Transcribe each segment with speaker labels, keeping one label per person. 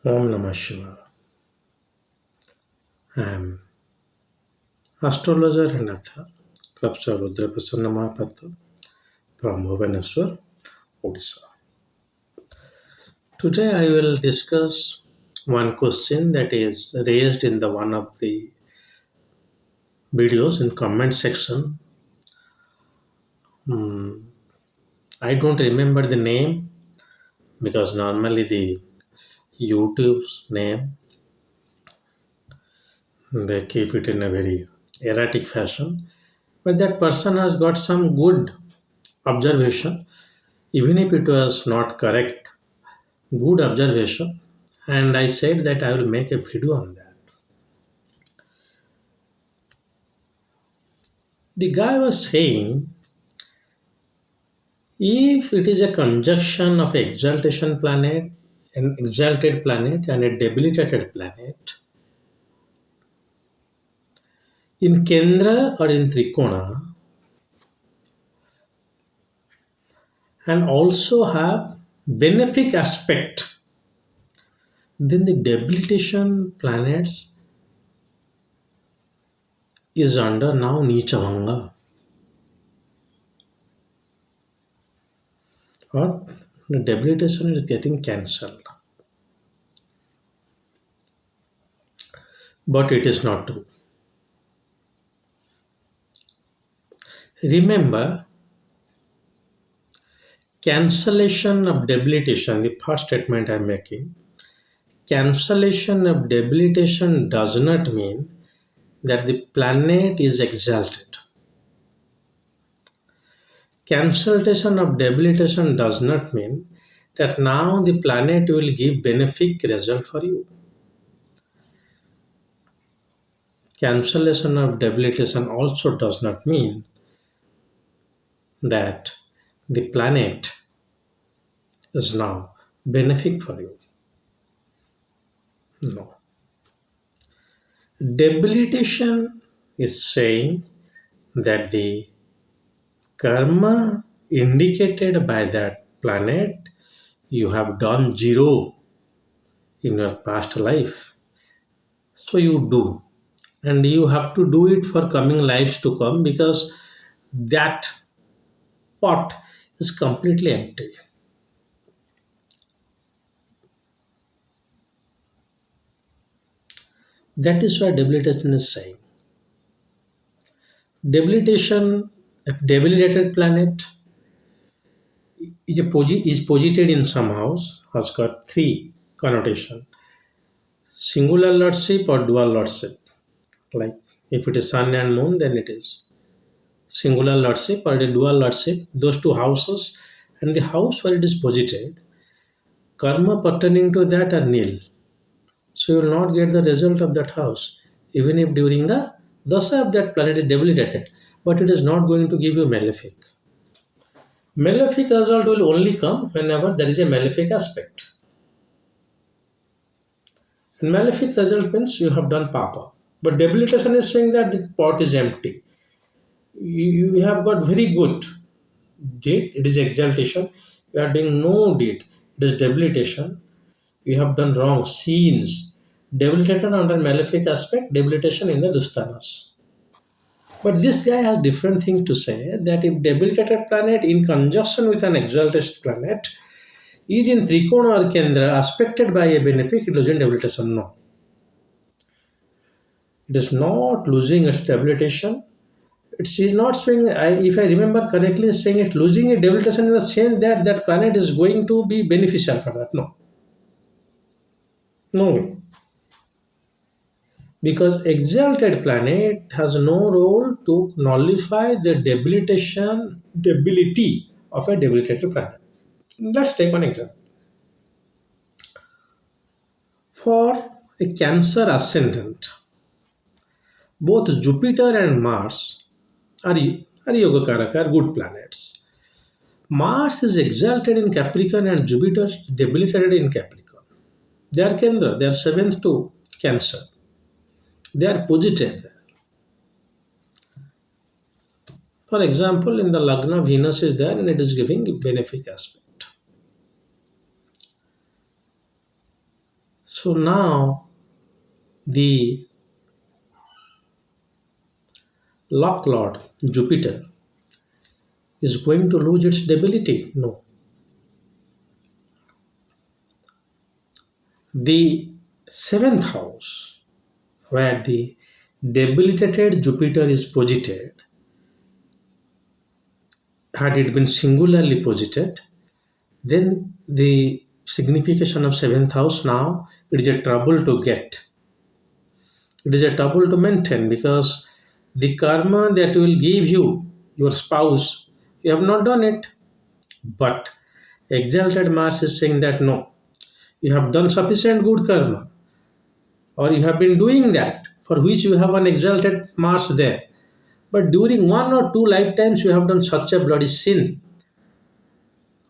Speaker 1: Om Namah Shivaya. I am astrologer and author, Professor rudramohapatra from Bhubaneswar, Odisha. Today I will discuss one question that is raised in the one of the videos in comment section. I don't remember the name because normally the YouTube's name they keep it in a very erratic fashion. But that person has got some good observation, even if it was not correct, good observation. And I said that I will make a video on that. The guy was saying if it is a conjunction of an exaltation planet, an exalted planet, and a debilitated planet, in Kendra or in Trikona, and also have benefic aspect, then the debilitation planets is under now Nichha or the debilitation is getting cancelled. But it is not true. Remember, cancellation of debilitation, the first statement I am making, cancellation of debilitation does not mean that the planet is exalted. Cancellation of debilitation does not mean that now the planet will give benefic result for you. Cancellation of debilitation also does not mean that the planet is now benefic for you. No. Debilitation is saying that the karma indicated by that planet you have done zero in your past life. So you do. And you have to do it for coming lives to come because that pot is completely empty. That is what debilitation is saying. Debilitation, a debilitated planet is posited in some house, has got three connotation: singular lordship or dual lordship. Like if it is sun and moon, then it is singular lordship or a dual lordship. Those two houses and the house where it is posited, karma pertaining to that are nil. So you will not get the result of that house, even if during the dasa of that planet is debilitated. But it is not going to give you malefic. Malefic result will only come whenever there is a malefic aspect. And malefic result means you have done papa. But debilitation is saying that the pot is empty. You have got very good deed, it is exaltation. You are doing no deed, it is debilitation. You have done wrong scenes. Debilitated under malefic aspect, debilitation in the Dustanas. But this guy has different thing to say that if debilitated planet in conjunction with an exalted planet is in Trikona or Kendra aspected by a benefic, it loses debilitation. No. It is not losing its debilitation. It is not saying, if I remember correctly, saying it losing a debilitation in the sense that that planet is going to be beneficial for that. No. No way. Because exalted planet has no role to nullify the debility of a debilitated planet. Let's take one example. For a Cancer ascendant, both Jupiter and Mars are Yogakaraka, are good planets. Mars is exalted in Capricorn and Jupiter debilitated in Capricorn. They are Kendra, they are seventh to Cancer. They are posited there. For example, in the Lagna, Venus is there and it is giving benefic aspect. So now the lock lord Jupiter is going to lose its debility. No. The seventh house, where the debilitated Jupiter is posited, had it been singularly posited, then the signification of seventh house now it is a trouble to get. It is a trouble to maintain because the karma that will give you your spouse, you have not done it. But exalted Mars is saying that no, you have done sufficient good karma, or you have been doing that for which you have an exalted Mars there. But during one or two lifetimes, you have done such a bloody sin,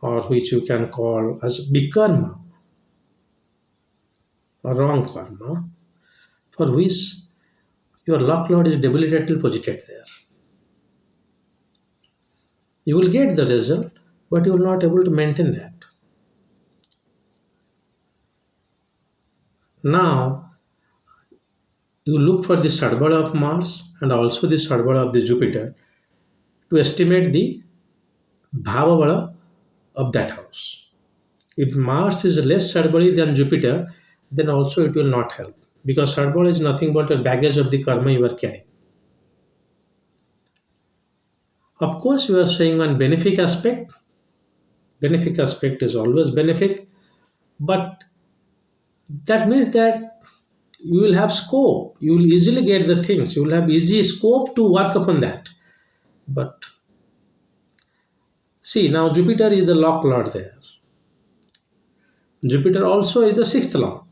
Speaker 1: or which you can call as big karma, or wrong karma, for which your luck lord is debilitatedly posited there. You will get the result, but you will not able to maintain that. Now, you look for the Sadbala of Mars and also the Sadbala of the Jupiter to estimate the Bhavabala of that house. If Mars is less Sadbali than Jupiter, then also it will not help because Sadbala is nothing but a baggage of the karma you are carrying. Of course, you are saying one benefic aspect. Benefic aspect is always benefic, but that means that you will have scope. You will easily get the things. You will have easy scope to work upon that. But see, now Jupiter is the lock lord there. Jupiter also is the sixth lord.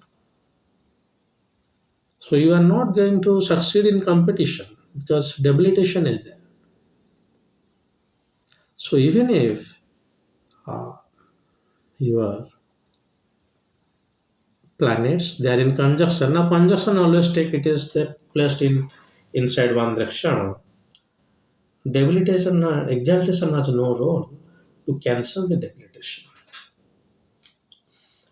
Speaker 1: So you are not going to succeed in competition because debilitation is there. So even if uh, your planets they are in conjunction, now conjunction always take it is that placed in inside one direction. Debilitation, exaltation has no role to cancel the debilitation.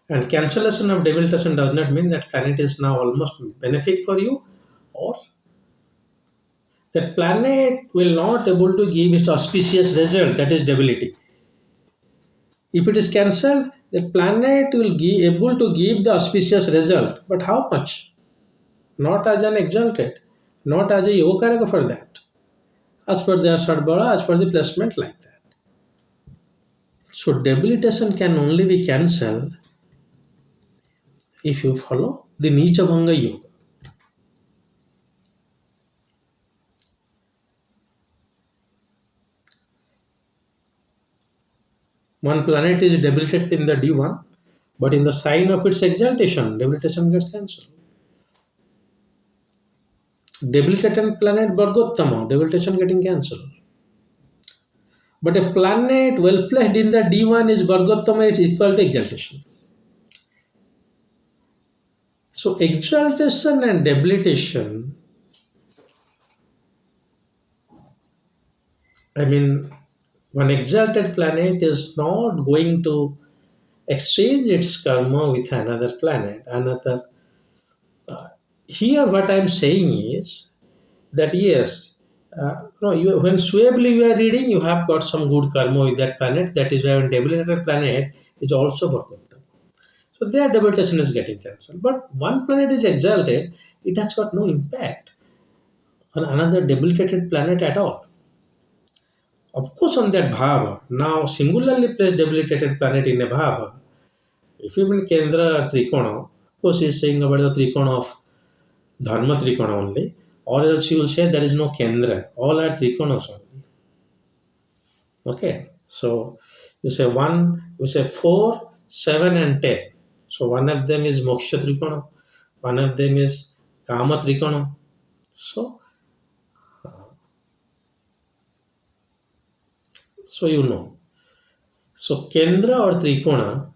Speaker 1: And cancellation of debilitation does not mean that planet is now almost benefic for you, or that planet will not able to give its auspicious result, that is debility. If it is cancelled, the planet will be able to give the auspicious result, but how much? Not as an exalted, not as a yogaraka for that. As per their sadbara, as per the placement like that. So debilitation can only be cancelled if you follow the Nichha Bhanga Yoga. One planet is debilitated in the D1, but in the sign of its exaltation, debilitation gets cancelled. Debilitated planet Vargottama, debilitation getting cancelled. But a planet well placed in the D1 is Vargottama, it's equal to exaltation. So exaltation and debilitation, I mean, one exalted planet is not going to exchange its karma with another planet. Here, what I'm saying is that yes, no, when suably you are reading, you have got some good karma with that planet. That is why a debilitated planet is also Bhargavata. So their debilitation is getting cancelled. But one planet is exalted, it has got no impact on another debilitated planet at all. Of course, on that bhava, now singularly placed debilitated planet in a bhava, if you mean Kendra or Trikona, of course, he's saying about the Trikona of Dharma Trikona only, or else you will say there is no Kendra, all are Trikonas only. Okay, so you say 1, you say 4, 7, and 10. So one of them is Moksha Trikona, one of them is Kama Trikona. So, so you know. So Kendra or Trikona,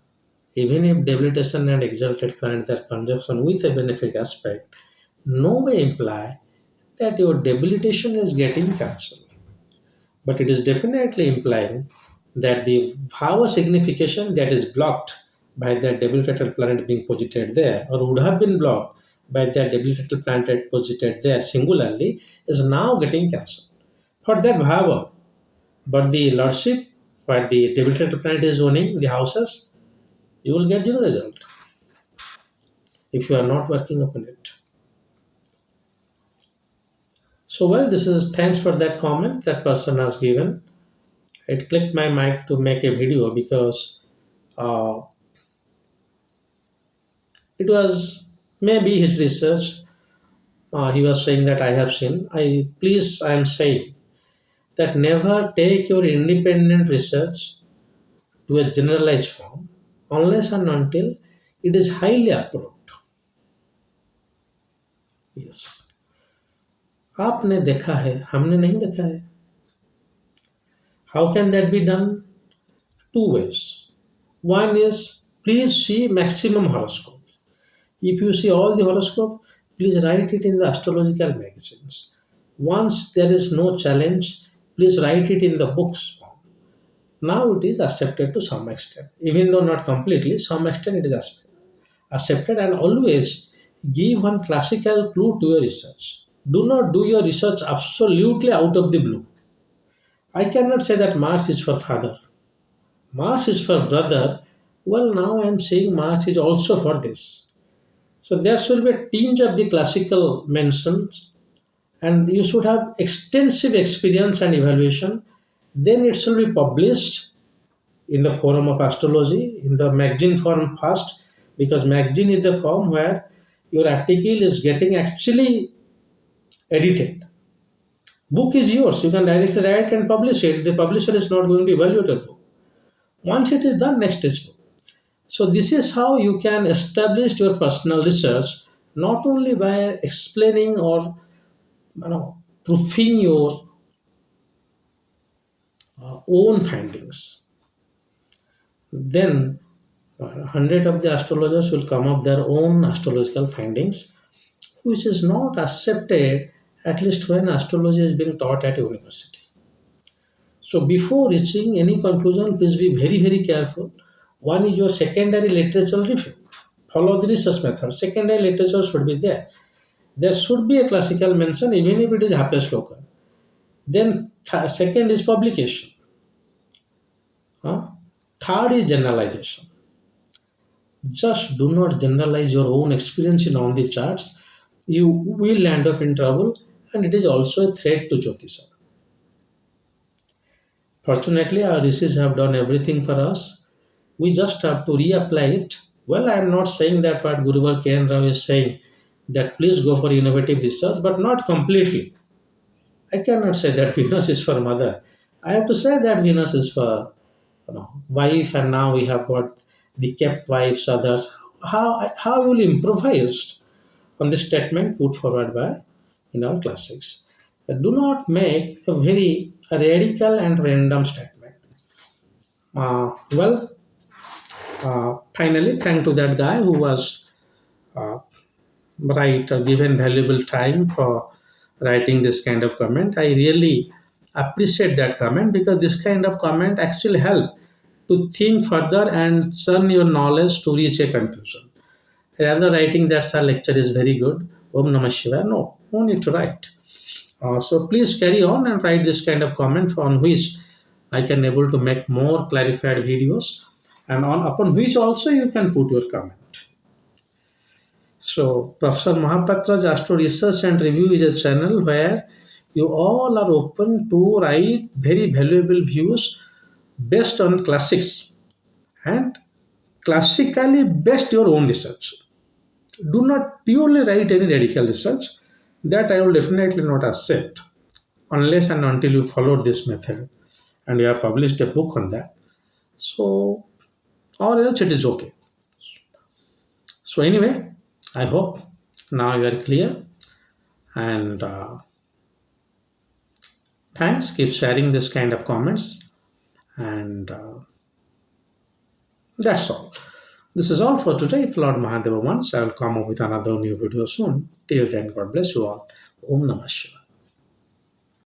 Speaker 1: even if debilitation and exalted planets are conjunction with a benefic aspect, no way imply that your debilitation is getting cancelled. But it is definitely implying that the bhava signification that is blocked by that debilitated planet being posited there, or would have been blocked by that debilitated planet posited there singularly, is now getting cancelled. For that, however, but the lordship where the debilitated planet is owning the houses, you will get zero result if you are not working upon it. So, well, this is thanks for that comment that person has given. It clicked my mind to make a video because uh, it was maybe his research. He was saying that I have seen. I am saying that never take your independent research to a generalized form unless and until it is highly approved. Yes. आपने देखा है, हमने नहीं देखा है. How can that be done? Two ways. One is please see maximum horoscope. If you see all the horoscope, please write it in the astrological magazines. Once there is no challenge, please write it in the books. Now it is accepted to some extent, even though not completely, some extent it is accepted, and always give one classical clue to your research. Do not do your research absolutely out of the blue. I cannot say that Mars is for father, Mars is for brother. Well, now I am saying Mars is also for this. So there should be a tinge of the classical mentions, and you should have extensive experience and evaluation. Then it should be published in the forum of astrology, in the magazine form first, because magazine is the form where your article is getting actually edited. Book is yours, you can directly write and publish it. The publisher is not going to evaluate your book. Once it is done, next is book. So this is how you can establish your personal research, not only by explaining or proofing your own findings. Then 100 of the astrologers will come up their own astrological findings, which is not accepted at least when astrology is being taught at university. So before reaching any conclusion, please be very, very careful. One is your secondary literature review. Follow the research method. Secondary literature should be there. There should be a classical mention, even if it is half a sloka. Then second is publication. Third is generalization. Just do not generalize your own experience in all the charts. You will end up in trouble, and it is also a threat to Jyotisha. Fortunately, our rishis have done everything for us. We just have to reapply it. Well, I am not saying that what Guruvar K. N. Rao is saying, that please go for innovative research, but not completely. I cannot say that Venus is for mother. I have to say that Venus is for wife, and now we have got the kept wives, others. How you will improvise on this statement put forward by in our classics. Do not make a very radical and random statement. Well, finally, thank to that guy who was uh, given valuable time for writing this kind of comment. I really appreciate that comment because this kind of comment actually help to think further and churn your knowledge to reach a conclusion. Rather writing that our lecture is very good, Om Namah Shivaya, no need to write. So please carry on and write this kind of comment on which I can able to make more clarified videos, and upon which also you can put your comment. So Professor Mohapatra's Astro Research and Review is a channel where you all are open to write very valuable views based on classics and classically based your own research. Do not purely write any radical research. That I will definitely not accept unless and until you followed this method and you have published a book on that. So, or else it is okay. So, anyway, I hope now you are clear, and thanks. Keep sharing this kind of comments, and that's all. This is all for today. If Lord Mahadeva wants, I will come up with another new video soon. Till then, God bless you all. Om Namah Shivaya.